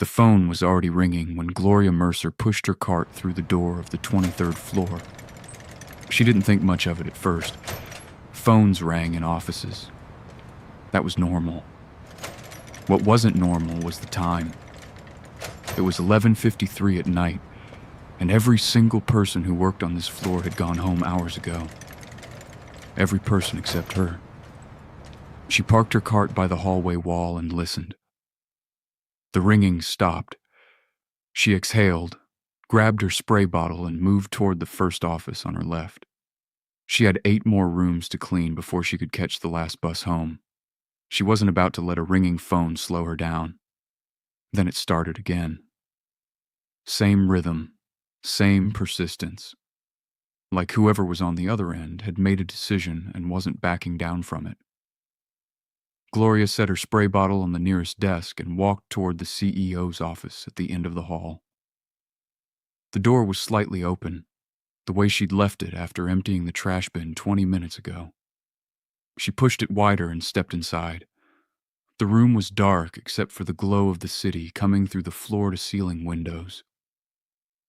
The phone was already ringing when Gloria Mercer pushed her cart through the door of the 23rd floor. She didn't think much of it at first. Phones rang in offices. That was normal. What wasn't normal was the time. It was 11:53 at night, and every single person who worked on this floor had gone home hours ago. Every person except her. She parked her cart by the hallway wall and listened. The ringing stopped. She exhaled, grabbed her spray bottle, and moved toward the first office on her left. She had 8 more rooms to clean before she could catch the last bus home. She wasn't about to let a ringing phone slow her down. Then it started again. Same rhythm, same persistence. Like whoever was on the other end had made a decision and wasn't backing down from it. Gloria set her spray bottle on the nearest desk and walked toward the CEO's office at the end of the hall. The door was slightly open, the way she'd left it after emptying the trash bin 20 minutes ago. She pushed it wider and stepped inside. The room was dark except for the glow of the city coming through the floor-to-ceiling windows.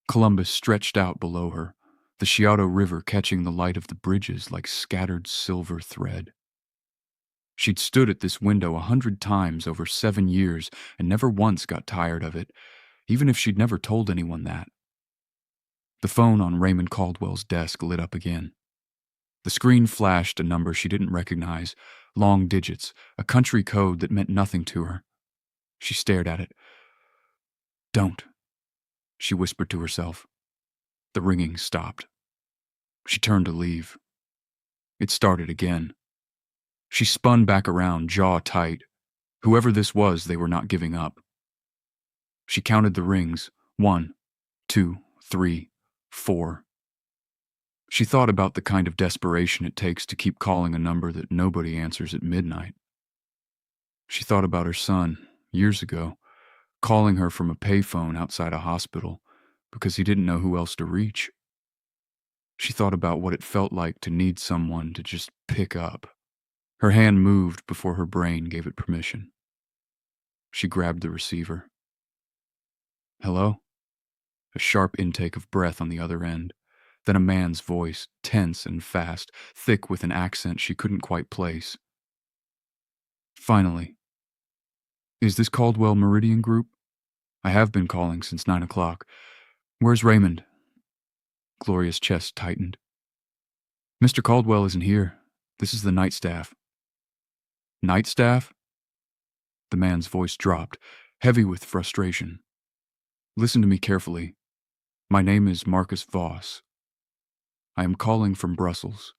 Columbus stretched out below her, the Scioto River catching the light of the bridges like scattered silver thread. She'd stood at this window 100 times over 7 years and never once got tired of it, even if she'd never told anyone that. The phone on Raymond Caldwell's desk lit up again. The screen flashed a number she didn't recognize, long digits, a country code that meant nothing to her. She stared at it. "Don't," she whispered to herself. The ringing stopped. She turned to leave. It started again. She spun back around, jaw tight. Whoever this was, they were not giving up. She counted the rings. 1, 2, 3, 4. She thought about the kind of desperation it takes to keep calling a number that nobody answers at midnight. She thought about her son, years ago, calling her from a payphone outside a hospital because he didn't know who else to reach. She thought about what it felt like to need someone to just pick up. Her hand moved before her brain gave it permission. She grabbed the receiver. "Hello?" A sharp intake of breath on the other end. Then a man's voice, tense and fast, thick with an accent she couldn't quite place. "Finally. Is this Caldwell Meridian Group? I have been calling since 9 o'clock. Where's Raymond?" Gloria's chest tightened. "Mr. Caldwell isn't here. This is the night staff." "Night staff?" The man's voice dropped, heavy with frustration. "Listen to me carefully. My name is Marcus Voss. I am calling from Brussels.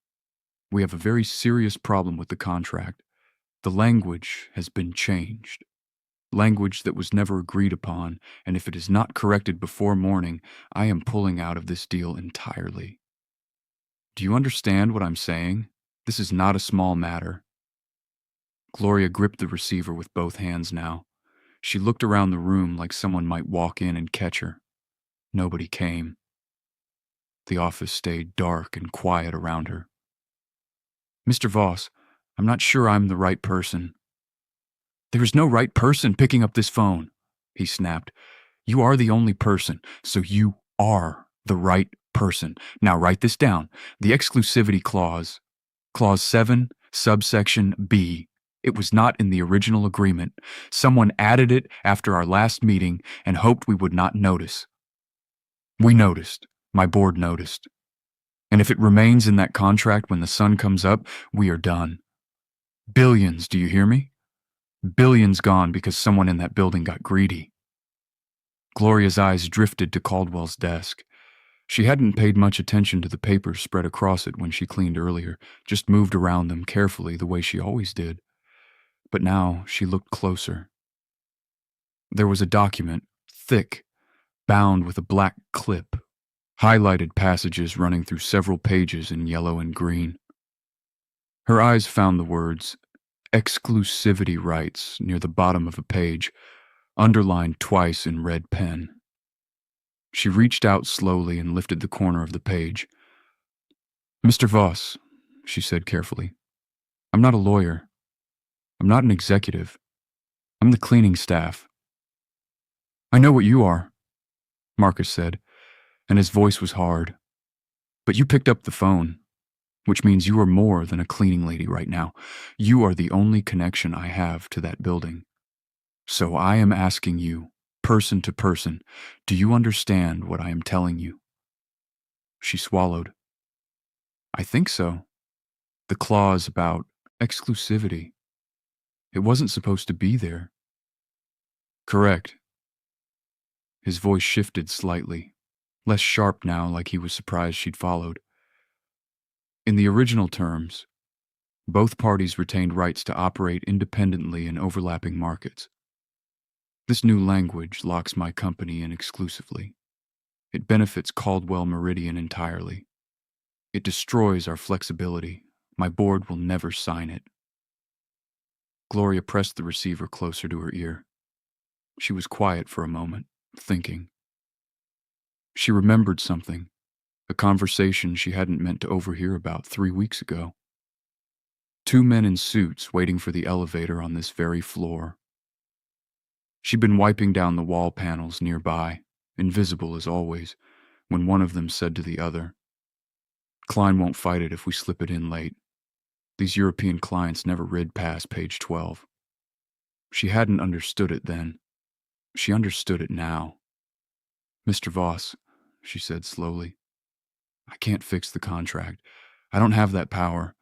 We have a very serious problem with the contract. The language has been changed. Language that was never agreed upon, and if it is not corrected before morning, I am pulling out of this deal entirely. Do you understand what I'm saying? This is not a small matter." Gloria gripped the receiver with both hands now. She looked around the room like someone might walk in and catch her. Nobody came. The office stayed dark and quiet around her. "Mr. Voss, I'm not sure I'm the right person." "There is no right person picking up this phone," he snapped. "You are the only person, so you are the right person. Now write this down. The exclusivity clause. Clause 7, subsection B. It was not in the original agreement. Someone added it after our last meeting and hoped we would not notice. We noticed. My board noticed. And if it remains in that contract when the sun comes up, we are done. Billions, do you hear me? Billions gone because someone in that building got greedy." Gloria's eyes drifted to Caldwell's desk. She hadn't paid much attention to the papers spread across it when she cleaned earlier, just moved around them carefully the way she always did. But now she looked closer. There was a document, thick, bound with a black clip, highlighted passages running through several pages in yellow and green. Her eyes found the words, "exclusivity rights," near the bottom of a page, underlined twice in red pen. She reached out slowly and lifted the corner of the page. "Mr. Voss," she said carefully, "I'm not a lawyer. I'm not an executive. I'm the cleaning staff. I know what you are, Marcus said, and his voice was hard. But you picked up the phone, which means you are more than a cleaning lady right now. You are the only connection I have to that building. So I am asking you, person to person, do you understand what I am telling you? She swallowed. I think so. The clause about exclusivity. It wasn't supposed to be there. Correct. His voice shifted slightly, less sharp now, like he was surprised she'd followed. In the original terms, both parties retained rights to operate independently in overlapping markets. This new language locks my company in exclusively. It benefits Caldwell Meridian entirely. It destroys our flexibility. My board will never sign it. Gloria pressed the receiver closer to her ear. She was quiet for a moment, thinking. She remembered something, a conversation she hadn't meant to overhear about 3 weeks ago. Two men in suits waiting for the elevator on this very floor. She'd been wiping down the wall panels nearby, invisible as always, when one of them said to the other, Klein won't fight it if we slip it in late. These European clients never rid past page 12. She hadn't understood it then. She understood it now. Mr. Voss, she said slowly, I can't fix the contract. I don't have that power,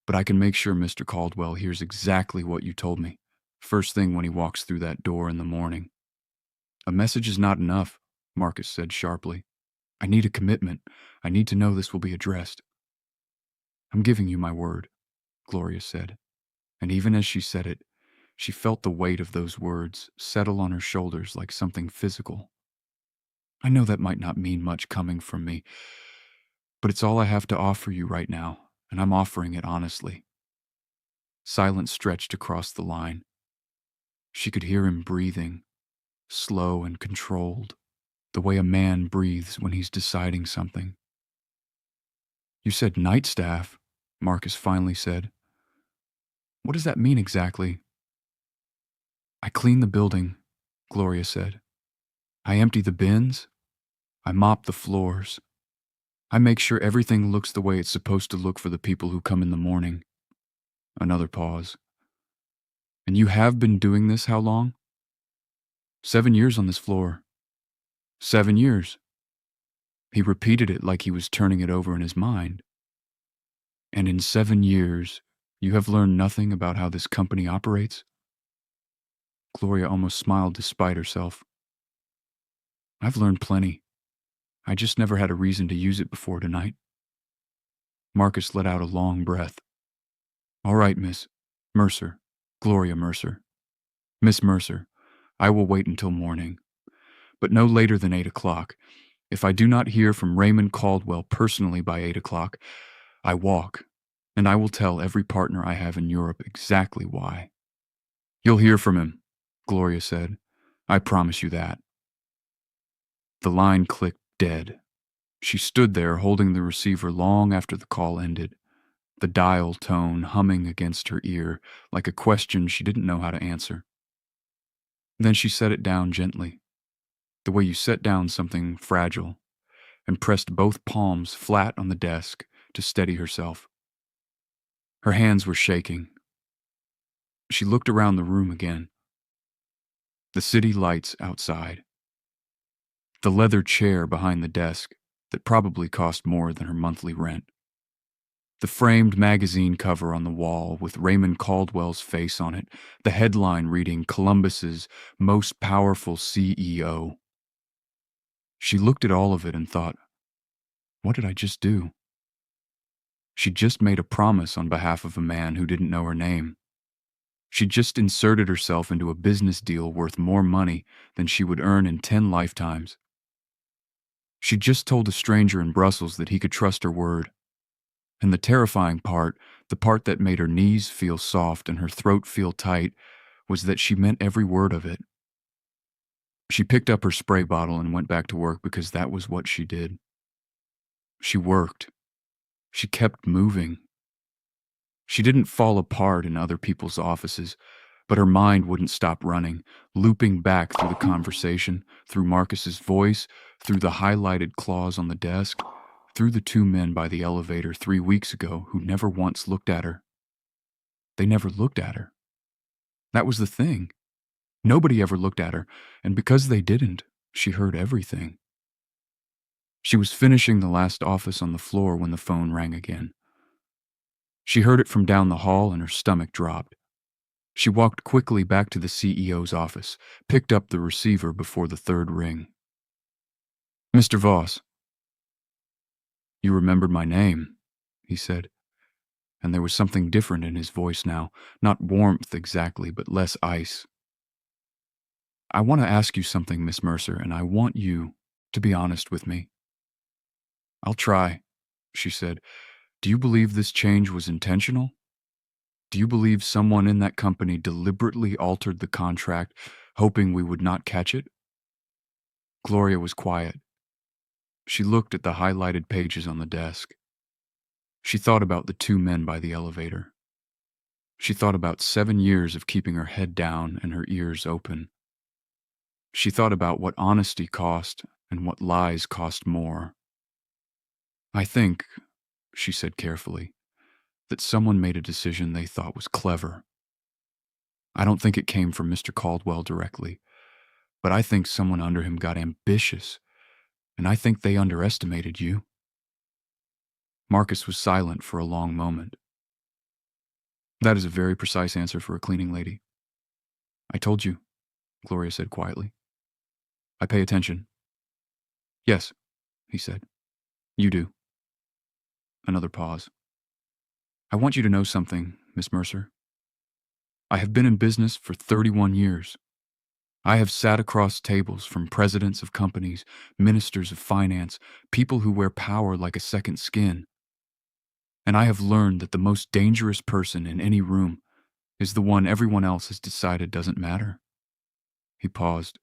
but I can make sure Mr. Caldwell hears exactly what you told me, first thing when he walks through that door in the morning. A message is not enough, Marcus said sharply. I need a commitment. I need to know this will be addressed. I'm giving you my word, Gloria said, and even as she said it, she felt the weight of those words settle on her shoulders like something physical. I know that might not mean much coming from me, but it's all I have to offer you right now, and I'm offering it honestly. Silence stretched across the line. She could hear him breathing, slow and controlled, the way a man breathes when he's deciding something. You said night staff, Marcus finally said. What does that mean exactly? I clean the building, Gloria said. I empty the bins. I mop the floors. I make sure everything looks the way it's supposed to look for the people who come in the morning. Another pause. And you have been doing this how long? 7 years on this floor. 7 years. He repeated it like he was turning it over in his mind. And in 7 years, you have learned nothing about how this company operates? Gloria almost smiled despite herself. I've learned plenty. I just never had a reason to use it before tonight. Marcus let out a long breath. All right, Miss Mercer, Gloria Mercer. Miss Mercer, I will wait until morning, but no later than 8 o'clock. If I do not hear from Raymond Caldwell personally by 8 o'clock, I walk, and I will tell every partner I have in Europe exactly why. You'll hear from him, Gloria said. I promise you that. The line clicked dead. She stood there holding the receiver long after the call ended, the dial tone humming against her ear like a question she didn't know how to answer. Then she set it down gently, the way you set down something fragile, and pressed both palms flat on the desk to steady herself. Her hands were shaking. She looked around the room again. The city lights outside. The leather chair behind the desk that probably cost more than her monthly rent. The framed magazine cover on the wall with Raymond Caldwell's face on it, the headline reading Columbus's Most Powerful CEO. She looked at all of it and thought, what did I just do? She'd just made a promise on behalf of a man who didn't know her name. She'd just inserted herself into a business deal worth more money than she would earn in 10 lifetimes. She'd just told a stranger in Brussels that he could trust her word. And the terrifying part, the part that made her knees feel soft and her throat feel tight, was that she meant every word of it. She picked up her spray bottle and went back to work because that was what she did. She worked. She kept moving. She didn't fall apart in other people's offices, But her mind wouldn't stop running, looping back through the conversation, through Marcus's voice, through the highlighted clause on the desk, through the two men by the elevator 3 weeks ago who never once looked at her. They never looked at her. That was the thing. Nobody ever looked at her, and because they didn't, she heard everything. She was finishing the last office on the floor when the phone rang again. She heard it from down the hall and her stomach dropped. She walked quickly back to the CEO's office, picked up the receiver before the third ring. "Mr. Voss." "You remembered my name," he said, and there was something different in his voice now, not warmth exactly, but less ice. "I want to ask you something, Miss Mercer, and I want you to be honest with me." "I'll try," she said. "Do you believe this change was intentional? Do you believe someone in that company deliberately altered the contract, hoping we would not catch it?" Gloria was quiet. She looked at the highlighted pages on the desk. She thought about the two men by the elevator. She thought about 7 years of keeping her head down and her ears open. She thought about what honesty cost and what lies cost more. "I think," she said carefully, "that someone made a decision they thought was clever. I don't think it came from Mr. Caldwell directly, but I think someone under him got ambitious, and I think they underestimated you." Marcus was silent for a long moment. "That is a very precise answer for a cleaning lady." "I told you," Gloria said quietly. "I pay attention." "Yes," he said. "You do." Another pause. "I want you to know something, Miss Mercer. I have been in business for 31 years. I have sat across tables from presidents of companies, ministers of finance, people who wear power like a second skin. And I have learned that the most dangerous person in any room is the one everyone else has decided doesn't matter." He paused.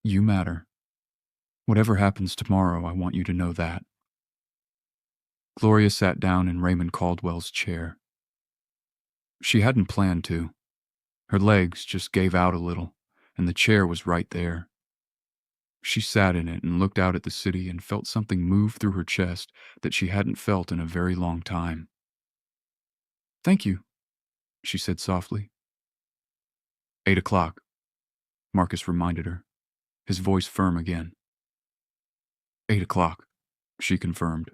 "You matter. Whatever happens tomorrow, I want you to know that." Gloria sat down in Raymond Caldwell's chair. She hadn't planned to. Her legs just gave out a little, and the chair was right there. She sat in it and looked out at the city and felt something move through her chest that she hadn't felt in a very long time. "Thank you," she said softly. 8 o'clock, Marcus reminded her, his voice firm again. 8 o'clock, she confirmed.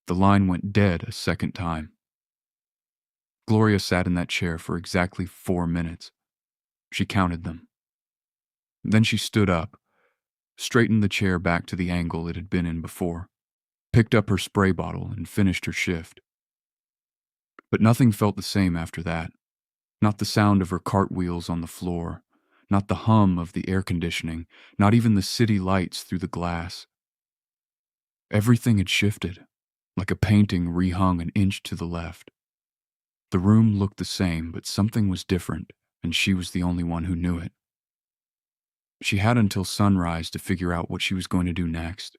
The line went dead a second time. Gloria sat in that chair for exactly 4 minutes. She counted them. Then she stood up, straightened the chair back to the angle it had been in before, picked up her spray bottle, and finished her shift. But nothing felt the same after that. Not the sound of her cartwheels on the floor, not the hum of the air conditioning, not even the city lights through the glass. Everything had shifted, like a painting rehung an inch to the left. The room looked the same, but something was different, and she was the only one who knew it. She had until sunrise to figure out what she was going to do next.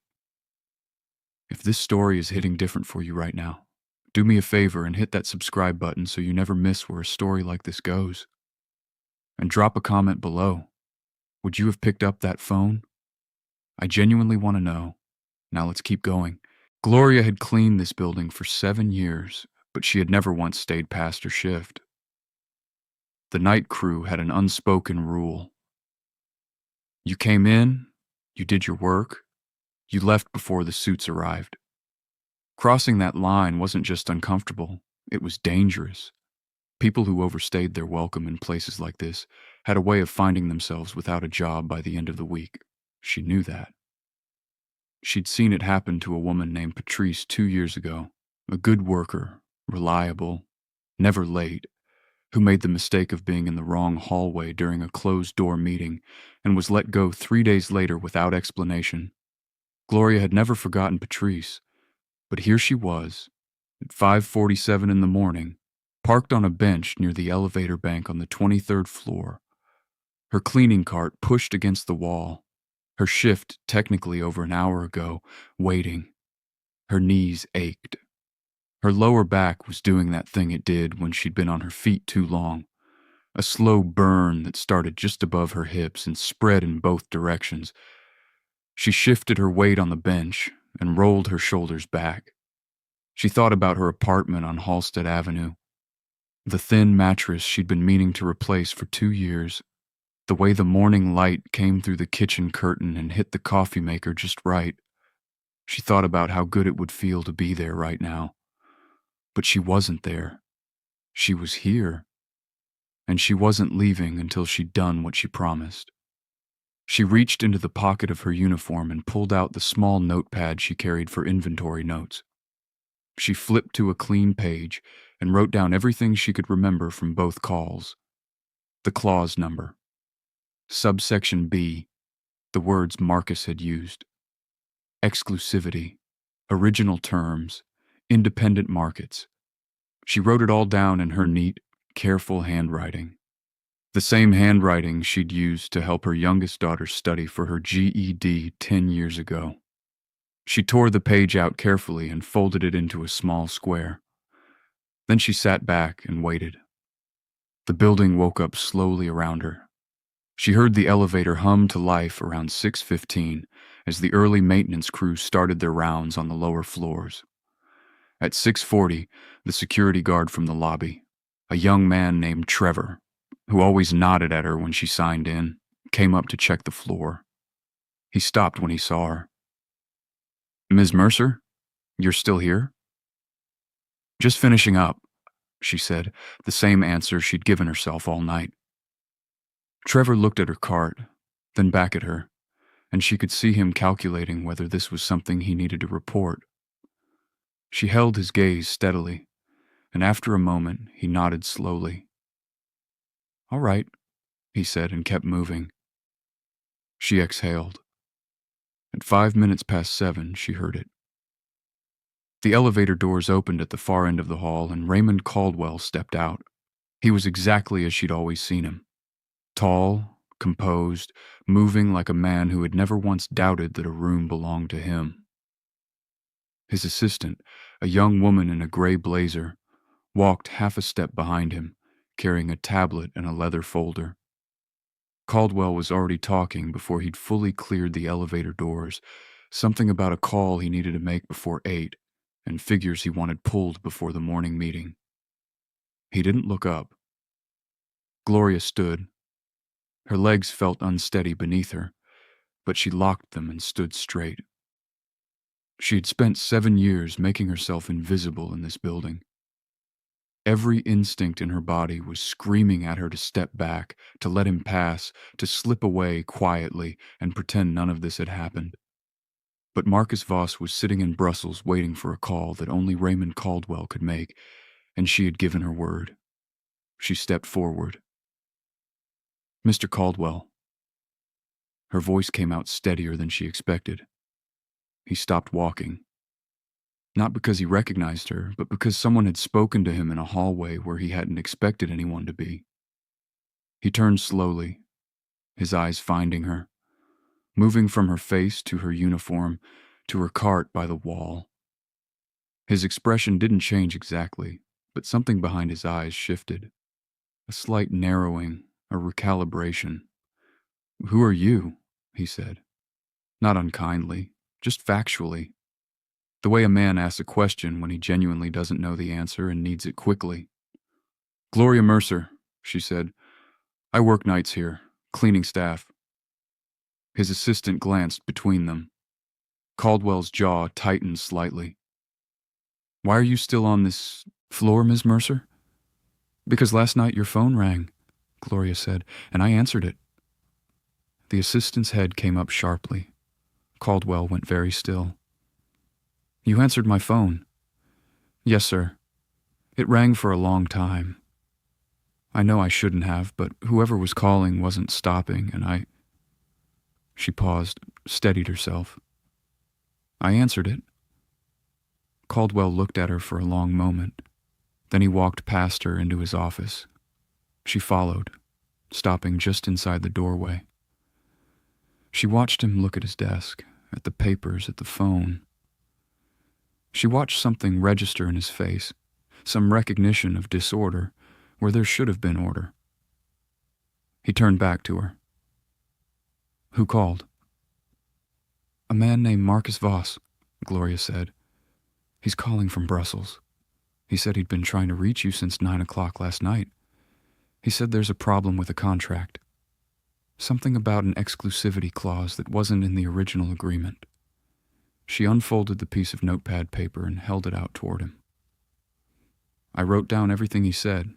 If this story is hitting different for you right now, do me a favor and hit that subscribe button so you never miss where a story like this goes. And drop a comment below. Would you have picked up that phone? I genuinely want to know. Now let's keep going. Gloria had cleaned this building for 7 years, but she had never once stayed past her shift. The night crew had an unspoken rule. You came in, you did your work, you left before the suits arrived. Crossing that line wasn't just uncomfortable, it was dangerous. People who overstayed their welcome in places like this had a way of finding themselves without a job by the end of the week. She knew that. She'd seen it happen to a woman named Patrice 2 years ago, a good worker, reliable, never late, who made the mistake of being in the wrong hallway during a closed-door meeting and was let go 3 days later without explanation. Gloria had never forgotten Patrice, but here she was, at 5:47 in the morning, parked on a bench near the elevator bank on the 23rd floor, her cleaning cart pushed against the wall, her shift technically over an hour ago, waiting. Her knees ached. Her lower back was doing that thing it did when she'd been on her feet too long. a slow burn that started just above her hips and spread in both directions. She shifted her weight on the bench and rolled her shoulders back. She thought about her apartment on Halstead Avenue, the thin mattress she'd been meaning to replace for 2 years, the way the morning light came through the kitchen curtain and hit the coffee maker just right. She thought about how good it would feel to be there right now. But she wasn't there. She was here. And she wasn't leaving until she'd done what she promised. She reached into the pocket of her uniform and pulled out the small notepad she carried for inventory notes. She flipped to a clean page and wrote down everything she could remember from both calls. The clause number. Subsection B, the words Marcus had used. Exclusivity. Original terms. Independent markets. She wrote it all down in her neat, careful handwriting. The same handwriting she'd used to help her youngest daughter study for her GED 10 years ago. She tore the page out carefully and folded it into a small square. Then she sat back and waited. The building woke up slowly around her. She heard the elevator hum to life around 6:15 as the early maintenance crew started their rounds on the lower floors. At 6:40, the security guard from the lobby, a young man named Trevor, who always nodded at her when she signed in, came up to check the floor. He stopped when he saw her. "Ms. Mercer, you're still here?" "Just finishing up," she said, the same answer she'd given herself all night. Trevor looked at her cart, then back at her, and she could see him calculating whether this was something he needed to report. She held his gaze steadily, and after a moment, he nodded slowly. "All right," he said and kept moving. She exhaled. At 7:05, she heard it. The elevator doors opened at the far end of the hall, and Raymond Caldwell stepped out. He was exactly as she'd always seen him. Tall, composed, moving like a man who had never once doubted that a room belonged to him. His assistant, a young woman in a gray blazer, walked half a step behind him, carrying a tablet and a leather folder. Caldwell was already talking before he'd fully cleared the elevator doors, something about a call he needed to make before 8, and figures he wanted pulled before the morning meeting. He didn't look up. Gloria stood. Her legs felt unsteady beneath her, but she locked them and stood straight. She had spent 7 years making herself invisible in this building. Every instinct in her body was screaming at her to step back, to let him pass, to slip away quietly and pretend none of this had happened. But Marcus Voss was sitting in Brussels waiting for a call that only Raymond Caldwell could make, and she had given her word. She stepped forward. "Mr. Caldwell." Her voice came out steadier than she expected. He stopped walking. Not because he recognized her, but because someone had spoken to him in a hallway where he hadn't expected anyone to be. He turned slowly, his eyes finding her, moving from her face to her uniform, to her cart by the wall. His expression didn't change exactly, but something behind his eyes shifted. A slight narrowing, a recalibration. "Who are you?" he said. Not unkindly, just factually. The way a man asks a question when he genuinely doesn't know the answer and needs it quickly. "Gloria Mercer," she said. "I work nights here, cleaning staff." His assistant glanced between them. Caldwell's jaw tightened slightly. "Why are you still on this floor, Ms. Mercer?" "Because last night your phone rang," Gloria said, "and I answered it." The assistant's head came up sharply. Caldwell went very still. "You answered my phone." "Yes, sir. It rang for a long time. I know I shouldn't have, but whoever was calling wasn't stopping, and I—" She paused, steadied herself. "I answered it." Caldwell looked at her for a long moment. Then he walked past her into his office. She followed, stopping just inside the doorway. She watched him look at his desk, at the papers, at the phone. She watched something register in his face, some recognition of disorder where there should have been order. He turned back to her. Who called? A man named Marcus Voss, Gloria said. He's calling from Brussels. He said he'd been trying to reach you since 9 o'clock last night. He said there's a problem with a contract. Something about an exclusivity clause that wasn't in the original agreement. She unfolded the piece of notepad paper and held it out toward him. I wrote down everything he said.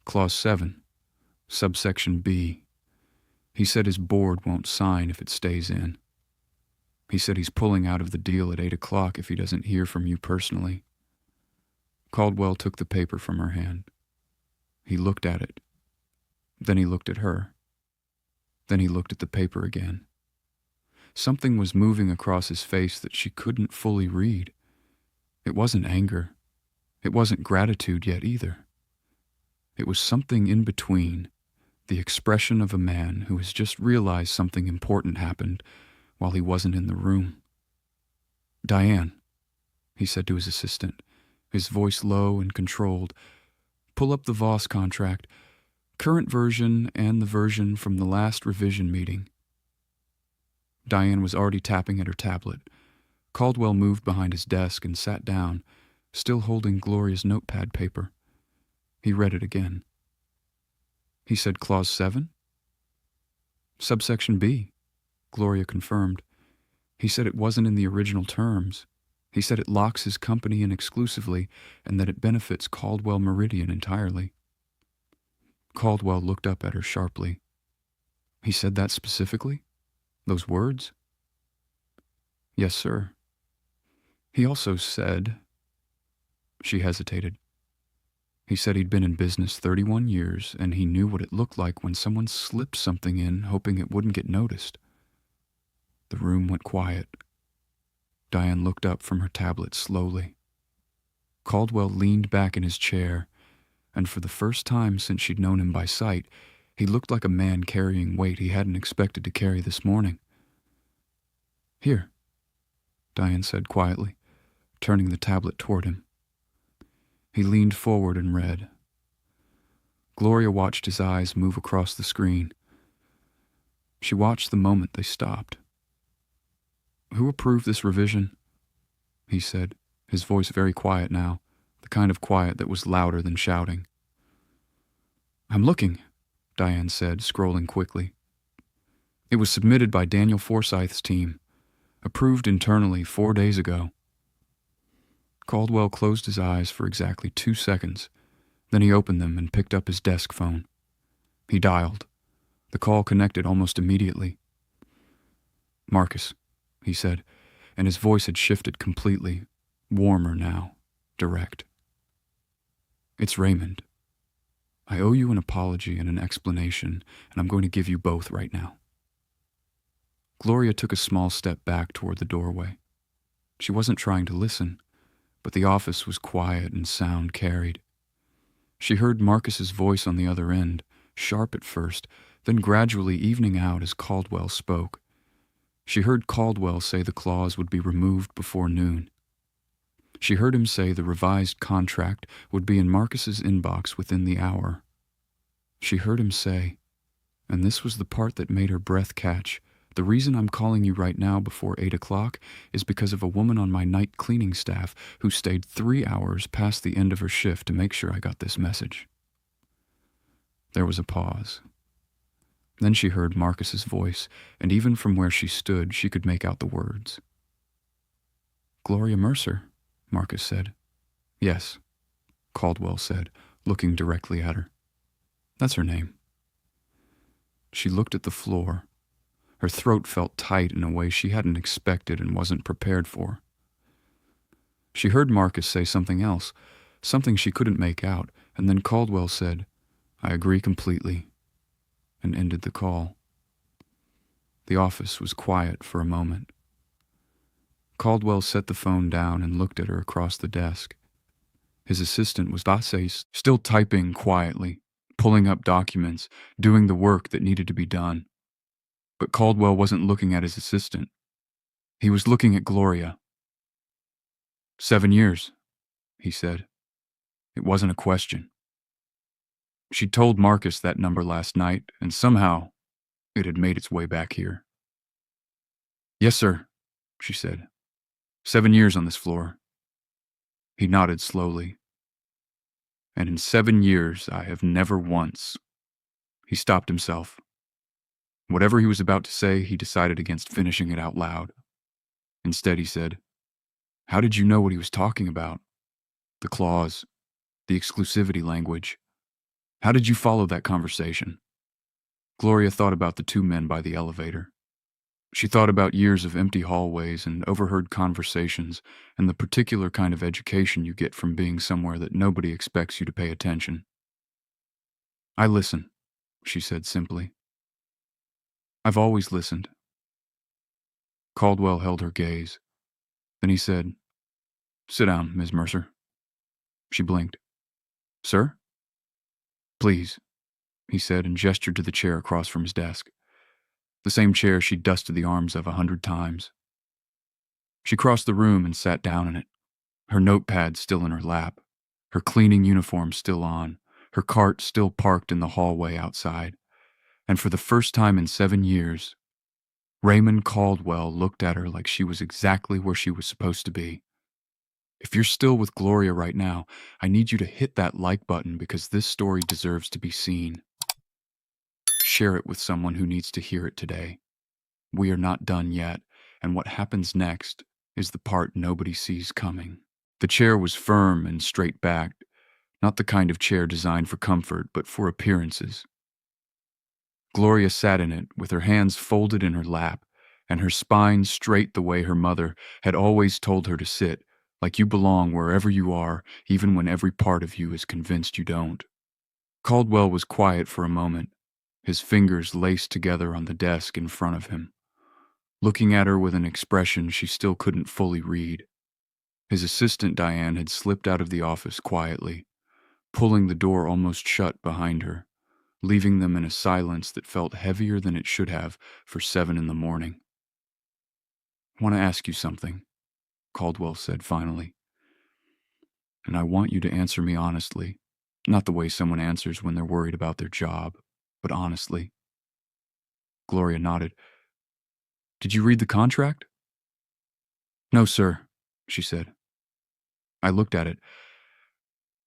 Clause 7, subsection B. He said his board won't sign if it stays in. He said he's pulling out of the deal at 8 o'clock if he doesn't hear from you personally. Caldwell took the paper from her hand. He looked at it. Then he looked at her. Then he looked at the paper again. Something was moving across his face that she couldn't fully read. It wasn't anger. It wasn't gratitude yet either. It was something in between, the expression of a man who has just realized something important happened while he wasn't in the room. Diane, he said to his assistant, his voice low and controlled, pull up the Voss contract, current version and the version from the last revision meeting. Diane was already tapping at her tablet. Caldwell moved behind his desk and sat down, still holding Gloria's notepad paper. He read it again. He said Clause 7? Subsection B, Gloria confirmed. He said it wasn't in the original terms. He said it locks his company in exclusively and that it benefits Caldwell Meridian entirely. Caldwell looked up at her sharply. He said that specifically? Those words? Yes, sir. He also said... She hesitated. He said he'd been in business 31 years and he knew what it looked like when someone slipped something in hoping it wouldn't get noticed. The room went quiet. Diane looked up from her tablet slowly. Caldwell leaned back in his chair, and for the first time since she'd known him by sight, he looked like a man carrying weight he hadn't expected to carry this morning. Here, Diane said quietly, turning the tablet toward him. He leaned forward and read. Gloria watched his eyes move across the screen. She watched the moment they stopped. Who approved this revision? He said, his voice very quiet now, the kind of quiet that was louder than shouting. I'm looking, Diane said, scrolling quickly. It was submitted by Daniel Forsyth's team, approved internally 4 days ago. Caldwell closed his eyes for exactly 2 seconds. Then he opened them and picked up his desk phone. He dialed. The call connected almost immediately. Marcus, he said, and his voice had shifted completely, warmer now, direct. It's Raymond. I owe you an apology and an explanation, and I'm going to give you both right now. Gloria took a small step back toward the doorway. She wasn't trying to listen, but the office was quiet and sound carried. She heard Marcus's voice on the other end, sharp at first, then gradually evening out as Caldwell spoke. She heard Caldwell say the clause would be removed before noon. She heard him say the revised contract would be in Marcus's inbox within the hour. She heard him say, and this was the part that made her breath catch, the reason I'm calling you right now before 8 o'clock is because of a woman on my night cleaning staff who stayed 3 hours past the end of her shift to make sure I got this message. There was a pause. Then she heard Marcus's voice, and even from where she stood, she could make out the words. Gloria Mercer, Marcus said. Yes, Caldwell said, looking directly at her. That's her name. She looked at the floor. Her throat felt tight in a way she hadn't expected and wasn't prepared for. She heard Marcus say something else, something she couldn't make out, and then Caldwell said, I agree completely, and ended the call. The office was quiet for a moment. Caldwell set the phone down and looked at her across the desk. His assistant was Dase's, still typing quietly, pulling up documents, doing the work that needed to be done. But Caldwell wasn't looking at his assistant. He was looking at Gloria. 7 years, he said. It wasn't a question. She'd told Marcus that number last night, and somehow it had made its way back here. "Yes, sir," she said. 7 years on this floor." He nodded slowly. "And in 7 years, I have never once—" He stopped himself. Whatever he was about to say, he decided against finishing it out loud. Instead, he said, "How did you know what he was talking about? The clause, the exclusivity language. How did you follow that conversation?" Gloria thought about the two men by the elevator. She thought about years of empty hallways and overheard conversations and the particular kind of education you get from being somewhere that nobody expects you to pay attention. "I listen," she said simply. "I've always listened." Caldwell held her gaze. Then he said, "Sit down, Ms. Mercer." She blinked. "Sir?" "Please," he said and gestured to the chair across from his desk. The same chair she'd dusted the arms of 100 times. She crossed the room and sat down in it, her notepad still in her lap, her cleaning uniform still on, her cart still parked in the hallway outside. And for the first time in 7 years, Raymond Caldwell looked at her like she was exactly where she was supposed to be. If you're still with Gloria right now, I need you to hit that like button because this story deserves to be seen. Share it with someone who needs to hear it today. We are not done yet, and what happens next is the part nobody sees coming. The chair was firm and straight-backed, not the kind of chair designed for comfort, but for appearances. Gloria sat in it with her hands folded in her lap and her spine straight the way her mother had always told her to sit, like you belong wherever you are, even when every part of you is convinced you don't. Caldwell was quiet for a moment, his fingers laced together on the desk in front of him, looking at her with an expression she still couldn't fully read. His assistant Diane had slipped out of the office quietly, pulling the door almost shut behind her, leaving them in a silence that felt heavier than it should have for 7 in the morning. "I want to ask you something," Caldwell said finally. "And I want you to answer me honestly, not the way someone answers when they're worried about their job, but honestly." Gloria nodded. "Did you read the contract?" "No, sir," she said. I looked at it.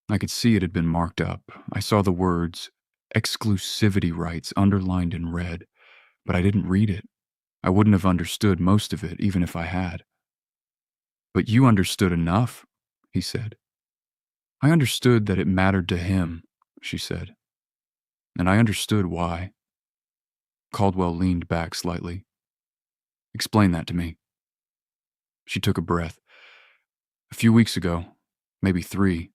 I could see it had been marked up. I saw the words, "exclusivity rights," underlined in red, but I didn't read it. I wouldn't have understood most of it, even if I had. "But you understood enough," he said. "I understood that it mattered to him," she said. "And I understood why." Caldwell leaned back slightly. "Explain that to me." She took a breath. "A few weeks ago, maybe 3,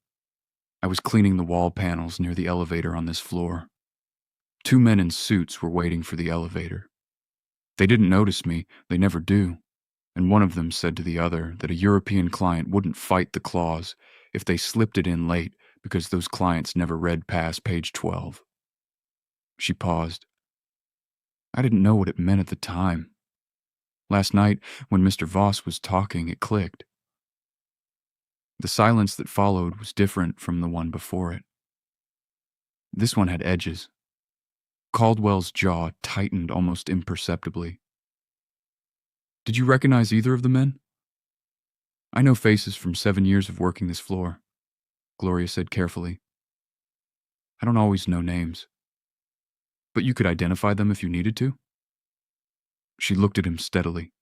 I was cleaning the wall panels near the elevator on this floor. 2 men in suits were waiting for the elevator. They didn't notice me, they never do, and one of them said to the other that a European client wouldn't fight the clause if they slipped it in late because those clients never read past page 12. She paused. I didn't know what it meant at the time. Last night, when Mr. Voss was talking, it clicked. The silence that followed was different from the one before it. This one had edges. Caldwell's jaw tightened almost imperceptibly. "Did you recognize either of the men?" "I know faces from 7 years of working this floor," Gloria said carefully. "I don't always know names. But you could identify them if you needed to?" She looked at him steadily.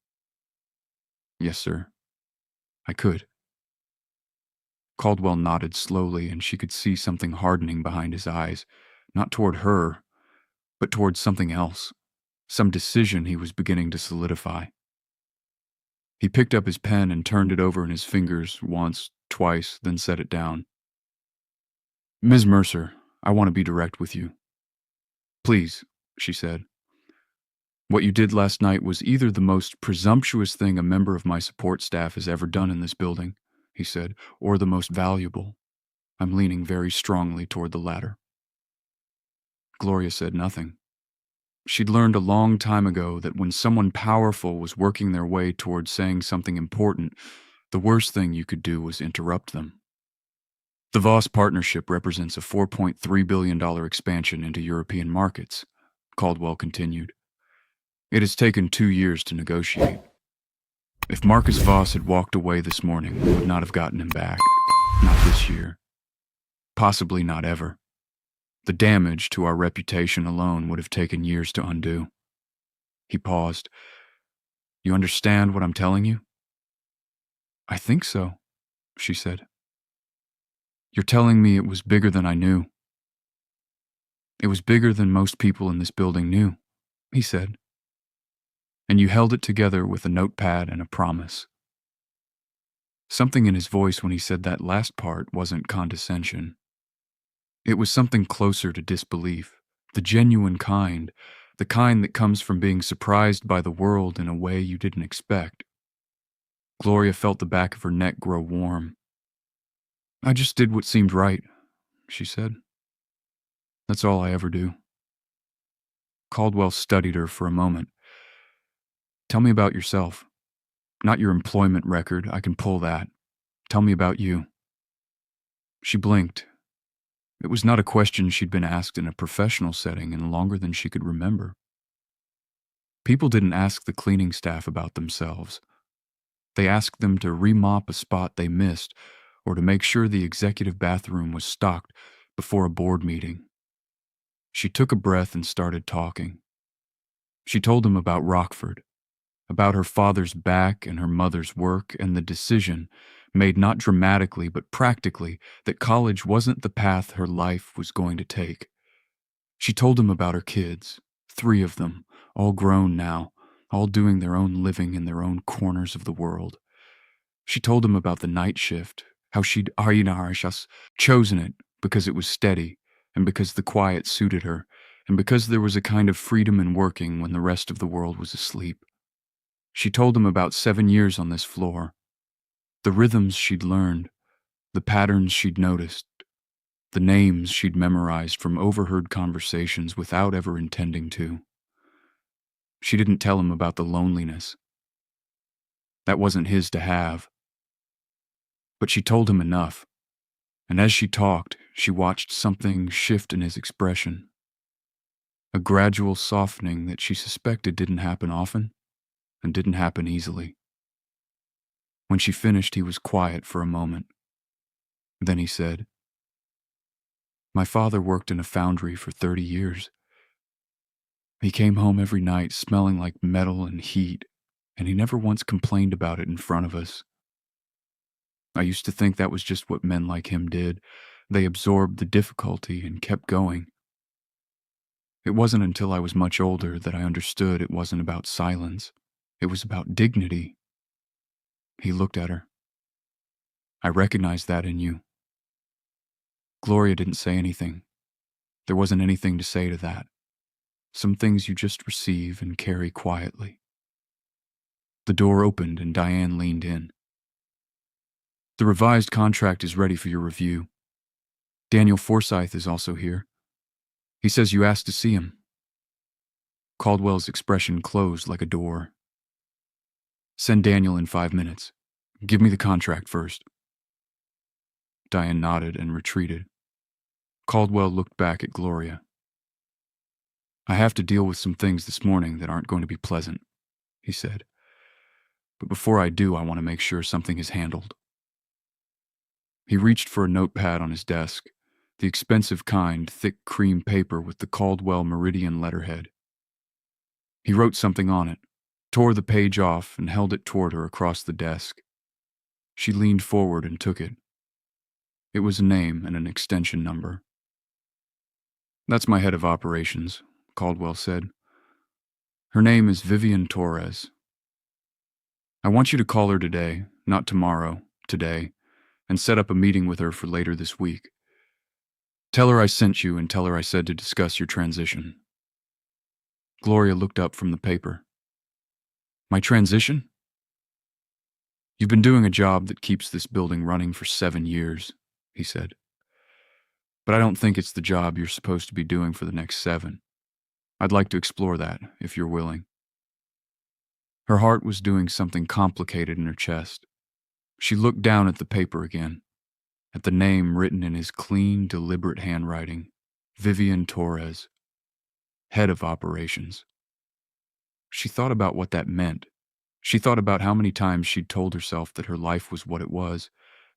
"Yes, sir. I could." Caldwell nodded slowly, and she could see something hardening behind his eyes, not toward her, but toward something else, some decision he was beginning to solidify. He picked up his pen and turned it over in his fingers once, twice, then set it down. "Ms. Mercer, I want to be direct with you." "Please," she said. "What you did last night was either the most presumptuous thing a member of my support staff has ever done in this building," he said, "or the most valuable. I'm leaning very strongly toward the latter." Gloria said nothing. She'd learned a long time ago that when someone powerful was working their way toward saying something important, the worst thing you could do was interrupt them. The Voss partnership represents a $4.3 billion expansion into European markets, Caldwell continued. It has taken 2 years to negotiate. If Marcus Voss had walked away this morning, we would not have gotten him back. Not this year. Possibly not ever. The damage to our reputation alone would have taken years to undo. He paused. You understand what I'm telling you? I think so, she said. You're telling me it was bigger than I knew. It was bigger than most people in this building knew, he said. And you held it together with a notepad and a promise. Something in his voice when he said that last part wasn't condescension. It was something closer to disbelief, the genuine kind, the kind that comes from being surprised by the world in a way you didn't expect. Gloria felt the back of her neck grow warm. I just did what seemed right, she said. That's all I ever do. Caldwell studied her for a moment. Tell me about yourself. Not your employment record, I can pull that. Tell me about you. She blinked. It was not a question she'd been asked in a professional setting in longer than she could remember. People didn't ask the cleaning staff about themselves. They asked them to remop a spot they missed or to make sure the executive bathroom was stocked before a board meeting. She took a breath and started talking. She told him about Rockford, about her father's back and her mother's work and the decision, made not dramatically but practically, that college wasn't the path her life was going to take. She told him about her kids, 3 of them, all grown now, all doing their own living in their own corners of the world. She told him about the night shift, how she'd chosen it because it was steady and because the quiet suited her and because there was a kind of freedom in working when the rest of the world was asleep. She told him about 7 years on this floor, the rhythms she'd learned, the patterns she'd noticed, the names she'd memorized from overheard conversations without ever intending to. She didn't tell him about the loneliness. That wasn't his to have. But she told him enough, and as she talked, she watched something shift in his expression. A gradual softening that she suspected didn't happen often and didn't happen easily. When she finished, he was quiet for a moment. Then he said, My father worked in a foundry for 30 years. He came home every night smelling like metal and heat, and he never once complained about it in front of us. I used to think that was just what men like him did. They absorbed the difficulty and kept going. It wasn't until I was much older that I understood it wasn't about silence. It was about dignity. He looked at her. I recognized that in you. Gloria didn't say anything. There wasn't anything to say to that. Some things you just receive and carry quietly. The door opened and Diane leaned in. The revised contract is ready for your review. Daniel Forsyth is also here. He says you asked to see him. Caldwell's expression closed like a door. Send Daniel in 5 minutes. Give me the contract first. Diane nodded and retreated. Caldwell looked back at Gloria. I have to deal with some things this morning that aren't going to be pleasant, he said. But before I do, I want to make sure something is handled. He reached for a notepad on his desk, the expensive kind, thick cream paper with the Caldwell Meridian letterhead. He wrote something on it, tore the page off, and held it toward her across the desk. She leaned forward and took it. It was a name and an extension number. That's my head of operations, Caldwell said. Her name is Vivian Torres. I want you to call her today, not tomorrow, today, and set up a meeting with her for later this week. Tell her I sent you and tell her I said to discuss your transition. Gloria looked up from the paper. My transition? You've been doing a job that keeps this building running for 7 years, he said. But I don't think it's the job you're supposed to be doing for the next 7. I'd like to explore that, if you're willing. Her heart was doing something complicated in her chest. She looked down at the paper again. at the name written in his clean, deliberate handwriting, Vivian Torres, head of operations. She thought about what that meant. She thought about how many times she'd told herself that her life was what it was,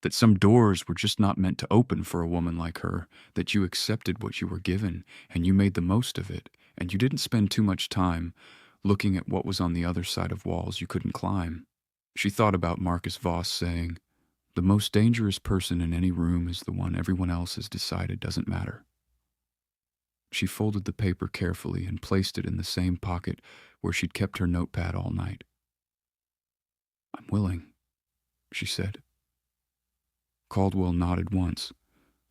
that some doors were just not meant to open for a woman like her, that you accepted what you were given and you made the most of it, and you didn't spend too much time looking at what was on the other side of walls you couldn't climb. She thought about Marcus Voss saying, "The most dangerous person in any room is the one everyone else has decided doesn't matter." She folded the paper carefully and placed it in the same pocket where she'd kept her notepad all night. "I'm willing," she said. Caldwell nodded once,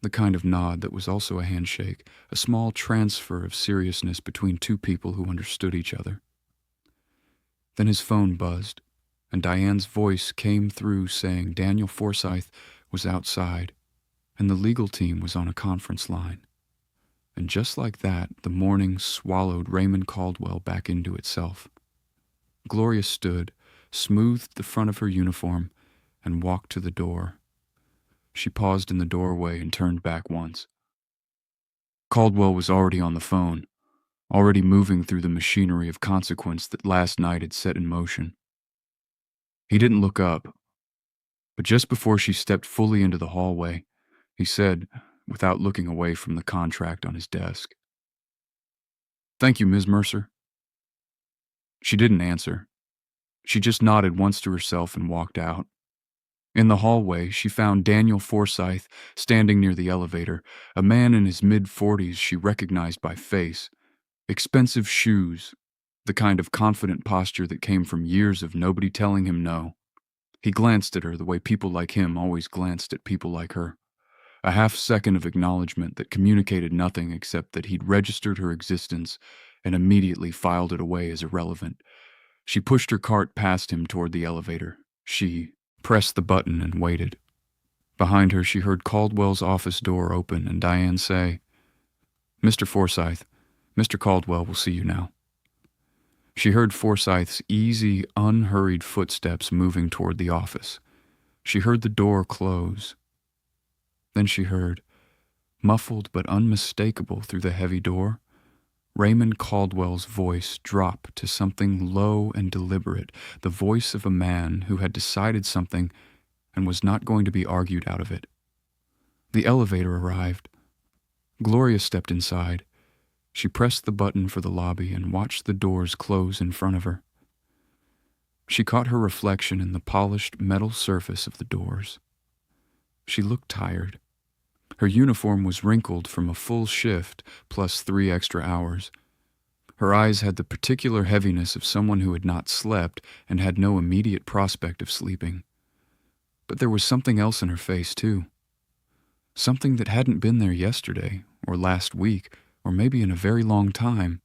the kind of nod that was also a handshake, a small transfer of seriousness between two people who understood each other. Then his phone buzzed, and Diane's voice came through saying Daniel Forsyth was outside, and the legal team was on a conference line. And just like that, the morning swallowed Raymond Caldwell back into itself. Gloria stood, smoothed the front of her uniform, and walked to the door. She paused in the doorway and turned back once. Caldwell was already on the phone, already moving through the machinery of consequence that last night had set in motion. He didn't look up, but just before she stepped fully into the hallway, he said, without looking away from the contract on his desk, "Thank you, Ms. Mercer." She didn't answer. She just nodded once to herself and walked out. In the hallway, she found Daniel Forsyth standing near the elevator, a man in his mid-40s she recognized by face. Expensive shoes, the kind of confident posture that came from years of nobody telling him no. He glanced at her the way people like him always glanced at people like her. A half-second of acknowledgement that communicated nothing except that he'd registered her existence and immediately filed it away as irrelevant. She pushed her cart past him toward the elevator. She pressed the button and waited. Behind her, she heard Caldwell's office door open and Diane say, "Mr. Forsyth, Mr. Caldwell will see you now." She heard Forsyth's easy, unhurried footsteps moving toward the office. She heard the door close. Then she heard, muffled but unmistakable through the heavy door, Raymond Caldwell's voice drop to something low and deliberate, the voice of a man who had decided something and was not going to be argued out of it. The elevator arrived. Gloria stepped inside. She pressed the button for the lobby and watched the doors close in front of her. She caught her reflection in the polished metal surface of the doors. She looked tired. Her uniform was wrinkled from a full shift plus 3 extra hours. Her eyes had the particular heaviness of someone who had not slept and had no immediate prospect of sleeping. But there was something else in her face, too. Something that hadn't been there yesterday, or last week, or maybe in a very long time.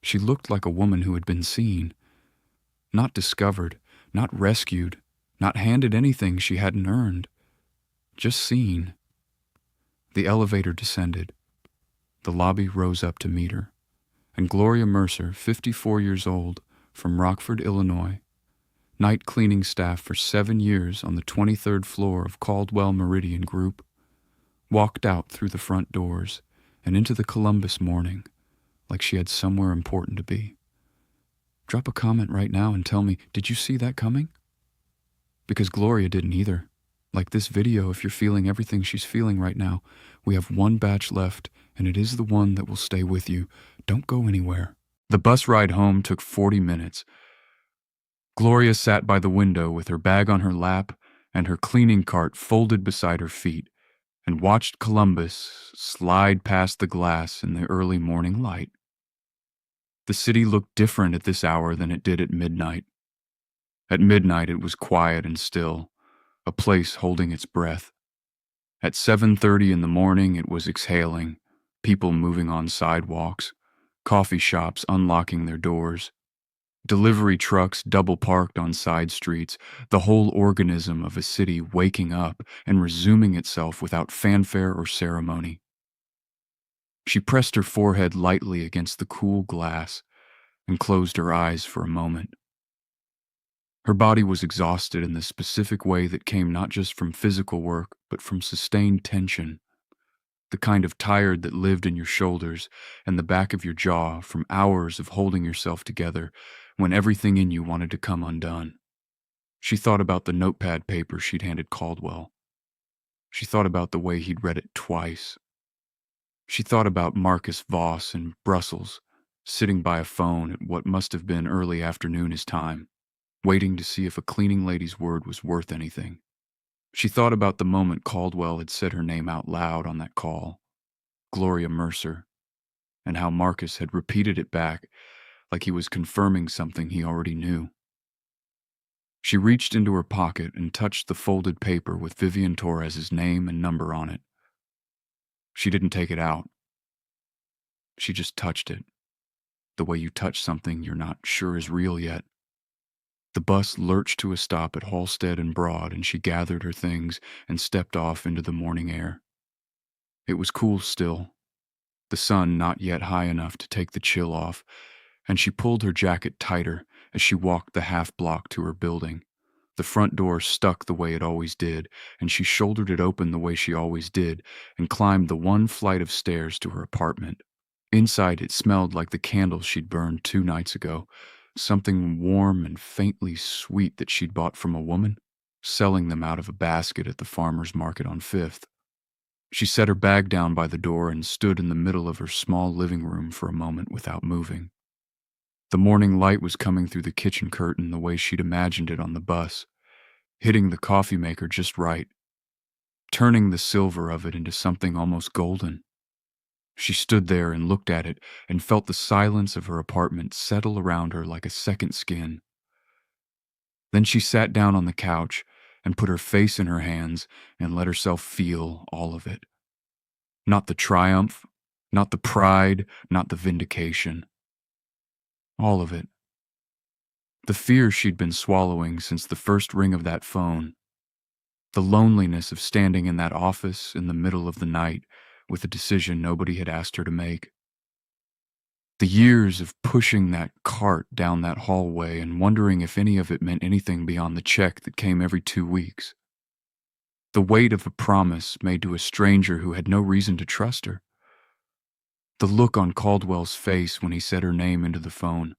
She looked like a woman who had been seen. Not discovered, not rescued, not handed anything she hadn't earned. Just seen. The elevator descended. The lobby rose up to meet her. And Gloria Mercer, 54 years old, from Rockford, Illinois, night cleaning staff for 7 years on the 23rd floor of Caldwell Meridian Group, walked out through the front doors and into the Columbus morning like she had somewhere important to be. Drop a comment right now and tell me, did you see that coming? Because Gloria didn't either. Like this video, if you're feeling everything she's feeling right now, we have 1 batch left, and it is the one that will stay with you. Don't go anywhere. The bus ride home took 40 minutes. Gloria sat by the window with her bag on her lap and her cleaning cart folded beside her feet and watched Columbus slide past the glass in the early morning light. The city looked different at this hour than it did at midnight. At midnight it was quiet and still, a place holding its breath. At 7:30 in the morning it was exhaling, people moving on sidewalks, coffee shops unlocking their doors, delivery trucks double parked on side streets, the whole organism of a city waking up and resuming itself without fanfare or ceremony. She pressed her forehead lightly against the cool glass and closed her eyes for a moment. Her body was exhausted in the specific way that came not just from physical work, but from sustained tension, the kind of tired that lived in your shoulders and the back of your jaw from hours of holding yourself together when everything in you wanted to come undone. She thought about the notepad paper she'd handed Caldwell. She thought about the way he'd read it twice. She thought about Marcus Voss in Brussels, sitting by a phone at what must have been early afternoon his time, waiting to see if a cleaning lady's word was worth anything. She thought about the moment Caldwell had said her name out loud on that call, Gloria Mercer, and how Marcus had repeated it back like he was confirming something he already knew. She reached into her pocket and touched the folded paper with Vivian Torres's name and number on it. She didn't take it out. She just touched it, the way you touch something you're not sure is real yet. The bus lurched to a stop at Halstead and Broad, and she gathered her things and stepped off into the morning air. It was cool still, the sun not yet high enough to take the chill off, and she pulled her jacket tighter as she walked the half block to her building. The front door stuck the way it always did, and she shouldered it open the way she always did and climbed the one flight of stairs to her apartment. Inside, it smelled like the candles she'd burned 2 nights ago, something warm and faintly sweet that she'd bought from a woman, selling them out of a basket at the farmer's market on 5th. She set her bag down by the door and stood in the middle of her small living room for a moment without moving. The morning light was coming through the kitchen curtain the way she'd imagined it on the bus, hitting the coffee maker just right, turning the silver of it into something almost golden. She stood there and looked at it and felt the silence of her apartment settle around her like a second skin. Then she sat down on the couch and put her face in her hands and let herself feel all of it. Not the triumph, not the pride, not the vindication. All of it. The fear she'd been swallowing since the first ring of that phone. The loneliness of standing in that office in the middle of the night with a decision nobody had asked her to make. The years of pushing that cart down that hallway and wondering if any of it meant anything beyond the check that came every 2 weeks. The weight of a promise made to a stranger who had no reason to trust her. The look on Caldwell's face when he said her name into the phone.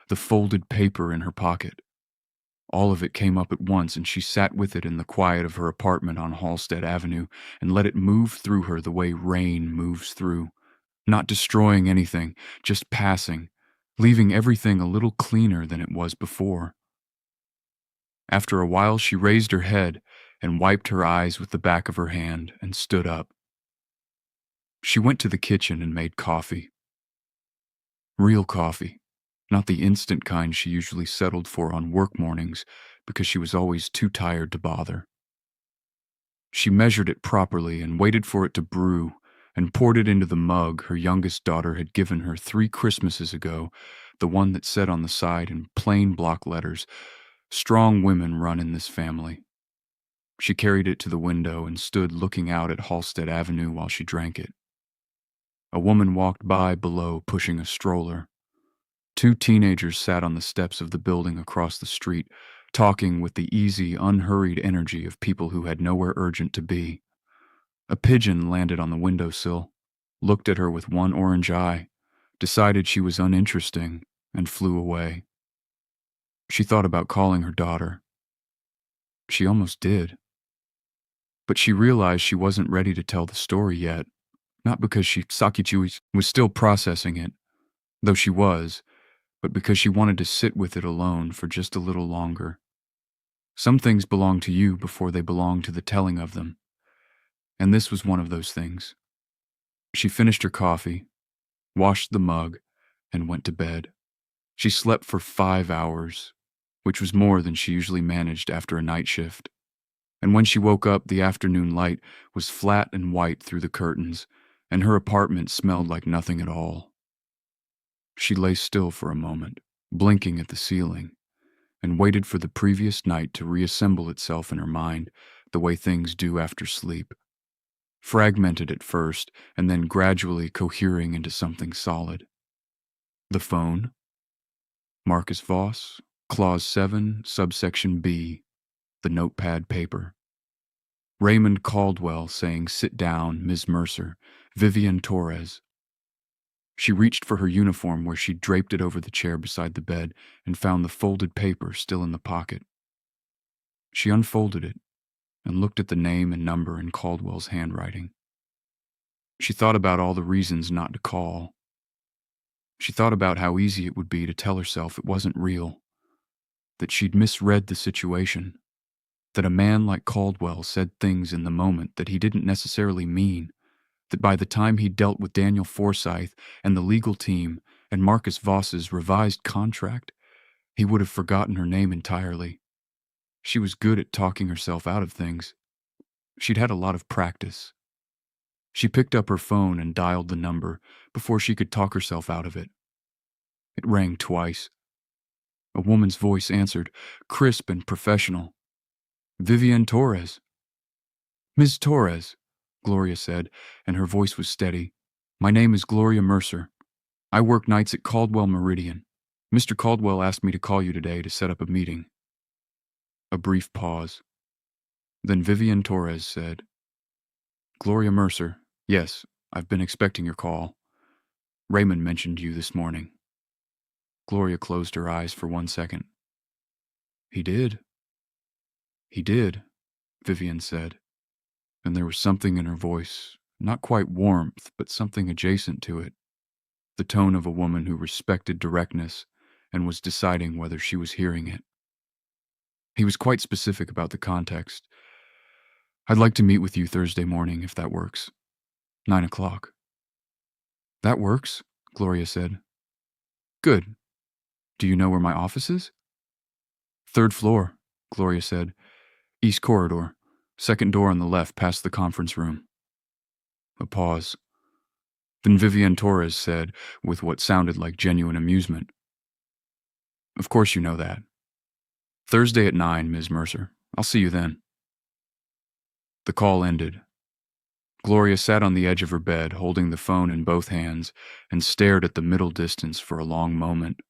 The folded paper in her pocket. All of it came up at once, and she sat with it in the quiet of her apartment on Halstead Avenue and let it move through her the way rain moves through, not destroying anything, just passing, leaving everything a little cleaner than it was before. After a while, she raised her head and wiped her eyes with the back of her hand and stood up. She went to the kitchen and made coffee. Real coffee. Not the instant kind she usually settled for on work mornings because she was always too tired to bother. She measured it properly and waited for it to brew and poured it into the mug her youngest daughter had given her 3 Christmases ago, the one that said on the side in plain block letters, "Strong women run in this family." She carried it to the window and stood looking out at Halstead Avenue while she drank it. A woman walked by below pushing a stroller. 2 teenagers sat on the steps of the building across the street, talking with the easy, unhurried energy of people who had nowhere urgent to be. A pigeon landed on the windowsill, looked at her with one orange eye, decided she was uninteresting, and flew away. She thought about calling her daughter. She almost did. But she realized she wasn't ready to tell the story yet, not because Sakichi was still processing it, though she was, but because she wanted to sit with it alone for just a little longer. Some things belong to you before they belong to the telling of them, and this was one of those things. She finished her coffee, washed the mug, and went to bed. She slept for 5 hours, which was more than she usually managed after a night shift. And when she woke up, the afternoon light was flat and white through the curtains, and her apartment smelled like nothing at all. She lay still for a moment, blinking at the ceiling, and waited for the previous night to reassemble itself in her mind the way things do after sleep. Fragmented at first, and then gradually cohering into something solid. The phone? Marcus Voss? Clause 7, subsection B, the notepad paper. Raymond Caldwell saying, "Sit down, Ms. Mercer, Vivian Torres." She reached for her uniform where she'd draped it over the chair beside the bed and found the folded paper still in the pocket. She unfolded it and looked at the name and number in Caldwell's handwriting. She thought about all the reasons not to call. She thought about how easy it would be to tell herself it wasn't real, that she'd misread the situation, that a man like Caldwell said things in the moment that he didn't necessarily mean, that by the time he dealt with Daniel Forsythe and the legal team and Marcus Voss's revised contract, he would have forgotten her name entirely. She was good at talking herself out of things. She'd had a lot of practice. She picked up her phone and dialed the number before she could talk herself out of it. It rang twice. A woman's voice answered, crisp and professional. "Vivian Torres." "Ms. Torres," Gloria said, and her voice was steady. "My name is Gloria Mercer. I work nights at Caldwell Meridian. Mr. Caldwell asked me to call you today to set up a meeting." A brief pause. Then Vivian Torres said, "Gloria Mercer, yes, I've been expecting your call. Raymond mentioned you this morning." Gloria closed her eyes for 1 second. "He did." "He did," Vivian said, and there was something in her voice, not quite warmth, but something adjacent to it, the tone of a woman who respected directness and was deciding whether she was hearing it. He was quite specific about the context. "I'd like to meet with you Thursday morning, if that works. 9 o'clock. "That works," Gloria said. "Good. Do you know where my office is?" "Third floor," Gloria said. "East corridor. Second door on the left past the conference room." A pause. Then Vivian Torres said, with what sounded like genuine amusement, "Of course you know that. Thursday at 9, Ms. Mercer. I'll see you then." The call ended. Gloria sat on the edge of her bed, holding the phone in both hands, and stared at the middle distance for a long moment.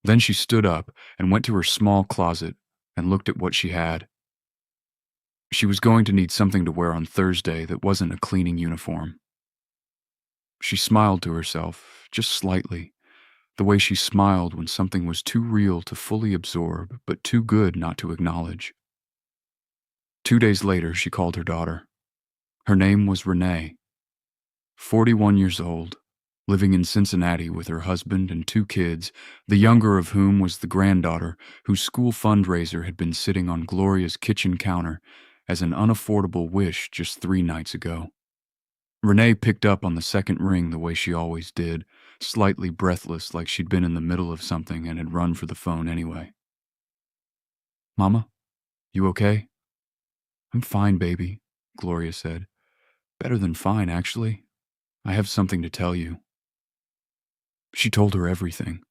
Then she stood up and went to her small closet and looked at what she had. She was going to need something to wear on Thursday that wasn't a cleaning uniform. She smiled to herself, just slightly, the way she smiled when something was too real to fully absorb, but too good not to acknowledge. 2 days later, she called her daughter. Her name was Renee, 41 years old, living in Cincinnati with her husband and 2 kids, the younger of whom was the granddaughter whose school fundraiser had been sitting on Gloria's kitchen counter as an unaffordable wish just 3 nights ago. Renee picked up on the second ring the way she always did, slightly breathless, like she'd been in the middle of something and had run for the phone anyway. "Mama, you okay?" "I'm fine, baby," Gloria said. "Better than fine, actually. I have something to tell you." She told her everything.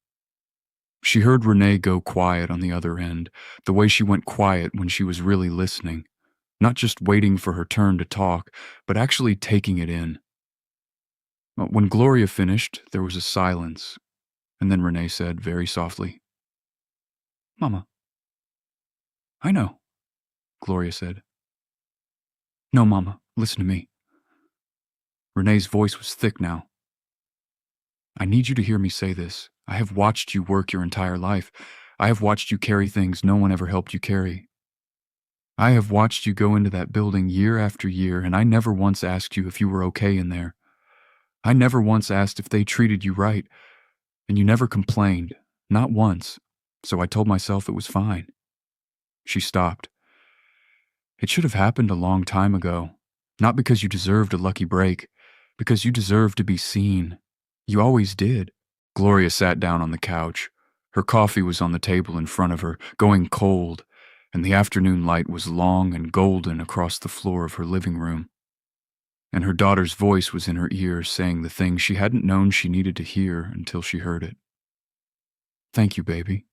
She heard Renee go quiet on the other end, the way she went quiet when she was really listening, not just waiting for her turn to talk, but actually taking it in. When Gloria finished, there was a silence, and then Renee said very softly, "Mama." "I know," Gloria said. "No, Mama, listen to me." Renee's voice was thick now. "I need you to hear me say this. I have watched you work your entire life. I have watched you carry things no one ever helped you carry. I have watched you go into that building year after year, and I never once asked you if you were okay in there. I never once asked if they treated you right, and you never complained, not once, so I told myself it was fine." She stopped. "It should have happened a long time ago, not because you deserved a lucky break, because you deserved to be seen. You always did." Gloria sat down on the couch. Her coffee was on the table in front of her, going cold, and the afternoon light was long and golden across the floor of her living room. And her daughter's voice was in her ears saying the thing she hadn't known she needed to hear until she heard it. "Thank you, baby,"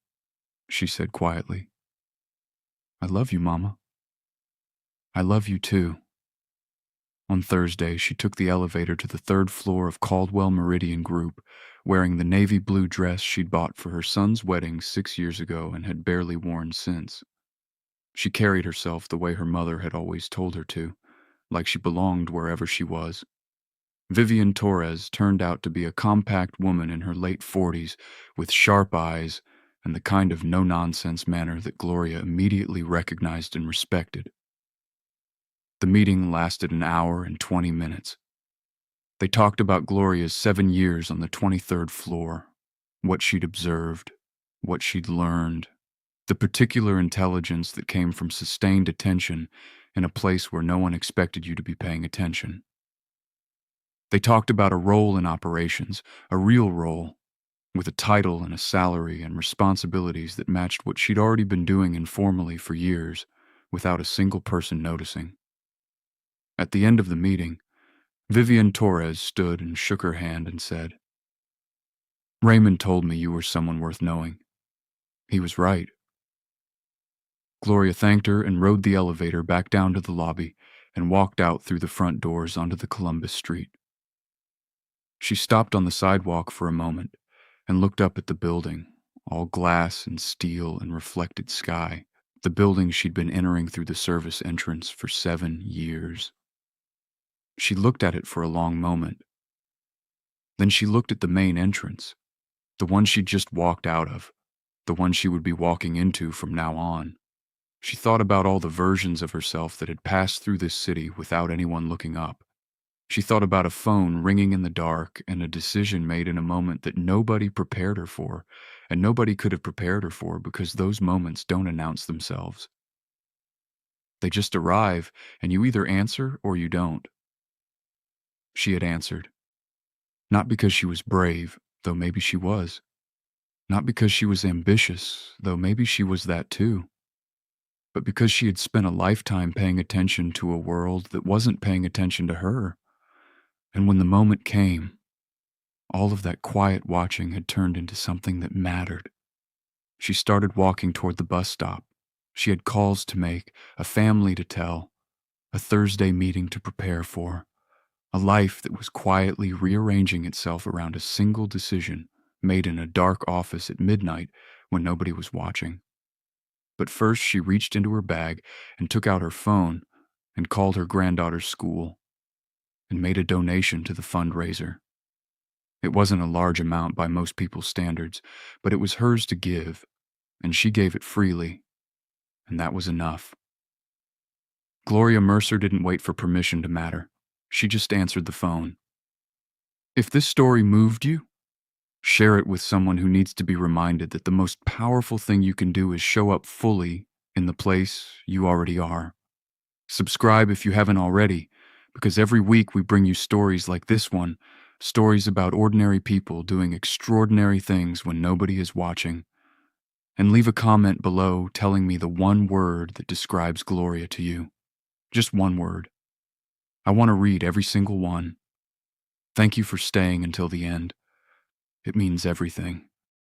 she said quietly. "I love you, Mama. I love you too." On Thursday, she took the elevator to the third floor of Caldwell Meridian Group, wearing the navy blue dress she'd bought for her son's wedding 6 years ago and had barely worn since. She carried herself the way her mother had always told her to, like she belonged wherever she was. Vivian Torres turned out to be a compact woman in her late 40s with sharp eyes and the kind of no-nonsense manner that Gloria immediately recognized and respected. The meeting lasted an hour and 20 minutes. They talked about Gloria's 7 years on the 23rd floor, what she'd observed, what she'd learned, the particular intelligence that came from sustained attention in a place where no one expected you to be paying attention. They talked about a role in operations, a real role, with a title and a salary and responsibilities that matched what she'd already been doing informally for years, without a single person noticing. At the end of the meeting, Vivian Torres stood and shook her hand and said, "Raymond told me you were someone worth knowing. He was right." Gloria thanked her and rode the elevator back down to the lobby and walked out through the front doors onto the Columbus Street. She stopped on the sidewalk for a moment and looked up at the building, all glass and steel and reflected sky, the building she'd been entering through the service entrance for 7 years. She looked at it for a long moment. Then she looked at the main entrance, the one she'd just walked out of, the one she would be walking into from now on. She thought about all the versions of herself that had passed through this city without anyone looking up. She thought about a phone ringing in the dark and a decision made in a moment that nobody prepared her for, and nobody could have prepared her for because those moments don't announce themselves. They just arrive, and you either answer or you don't. She had answered. Not because she was brave, though maybe she was. Not because she was ambitious, though maybe she was that too. But because she had spent a lifetime paying attention to a world that wasn't paying attention to her. And when the moment came, all of that quiet watching had turned into something that mattered. She started walking toward the bus stop. She had calls to make, a family to tell, a Thursday meeting to prepare for, a life that was quietly rearranging itself around a single decision made in a dark office at midnight when nobody was watching. But first she reached into her bag and took out her phone and called her granddaughter's school and made a donation to the fundraiser. It wasn't a large amount by most people's standards, but it was hers to give, and she gave it freely, and that was enough. Gloria Mercer didn't wait for permission to matter. She just answered the phone. If this story moved you, share it with someone who needs to be reminded that the most powerful thing you can do is show up fully in the place you already are. Subscribe if you haven't already, because every week we bring you stories like this one, stories about ordinary people doing extraordinary things when nobody is watching. And leave a comment below telling me the one word that describes Gloria to you. Just one word. I want to read every single one. Thank you for staying until the end. It means everything.